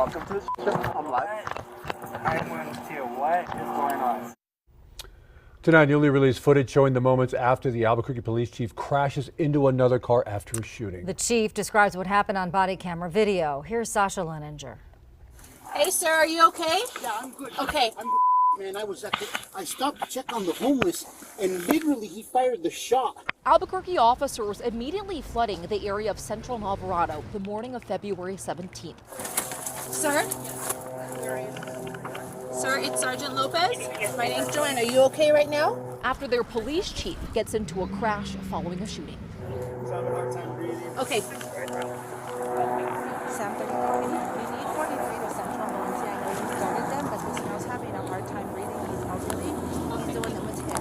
Welcome to the show. I'm live. I want to hear what is going on. Tonight, newly released footage showing the moments after the Albuquerque police chief crashes into another car after a shooting. The chief describes what happened on body camera video. Here's Sasha Leninger. Hey, sir, are you okay? Yeah, I'm good. Okay. I'm good, man. I stopped to check on the homeless, and literally he fired the shot. Albuquerque officers immediately flooding the area of Central and Alvarado the morning of February 17th. Sir? Sir, it's Sergeant Lopez. My name's Joanne. Are you okay right now? After their police chief gets into a crash following a shooting. He's having a hard time breathing. Okay. Sam 34, we need 43 to Central Valencia. I know you started them, but this girl's having a hard time breathing. He's elderly. He's the one that was hit.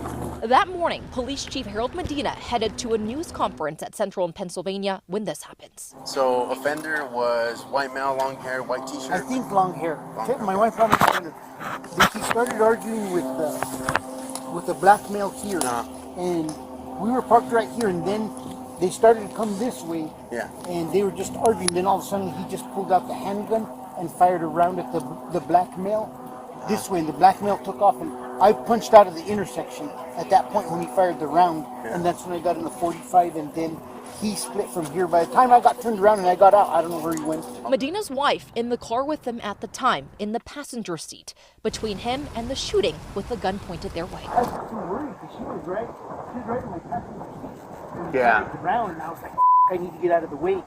That morning, Police Chief Harold Medina headed to a news conference at Central in Pennsylvania when this happens. So, offender was white male, long hair, white t-shirt. I think long hair. My wife probably started. He started arguing with the black male here, and we were parked right here, and then they started to come this way. Yeah. And they were just arguing. Then all of a sudden, he just pulled out the handgun and fired around at the black male this way, and the black male took off, and I punched out of the intersection at that point when he fired the round, and that's when I got in the 45, and then he split from here. By the time I got turned around and I got out, I don't know where he went. Medina's wife in the car with them at the time, in the passenger seat, between him and the shooting with the gun pointed their way. I was too worried because she was right in my passenger seat. Yeah. Around, and I was like, I need to get out of the way.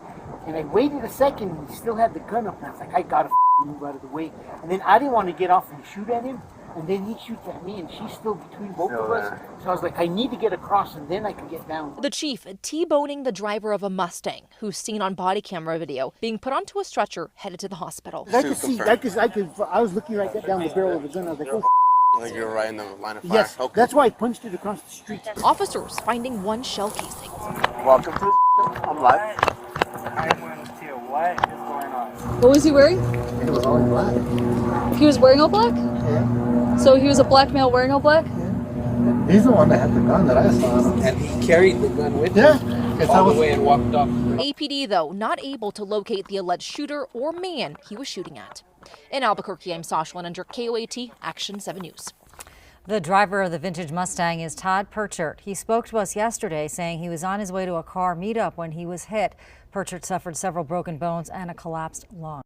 And I waited a second, and he still had the gun up, and I was like, I gotta move out of the way. And then I didn't want to get off and shoot at him. And then he shoots at me, and she's still between both of us. So I was like, I need to get across, and then I can get down. The chief T-boning the driver of a Mustang, who's seen on body camera video, being put onto a stretcher headed to the hospital. I could see, I was looking right down the barrel of the gun. I was like, oh, Like you're right in the line of fire. yes. Okay. That's why I punched it across the street. Officers finding one shell casing. Welcome to the show. I'm live. I want to hear what is going on. What was he wearing? It was all black. He was wearing all black? Yeah. So he was a black male wearing all black? He's the one that had the gun that I saw. And he carried the gun with Yeah. him all the way and walked off. APD, though, not able to locate the alleged shooter or man he was shooting at. In Albuquerque, I'm Sasha Leninger, KOAT, Action 7 News. The driver of the vintage Mustang is Todd Perchert. He spoke to us yesterday saying he was on his way to a car meetup when he was hit. Perchert suffered several broken bones and a collapsed lung.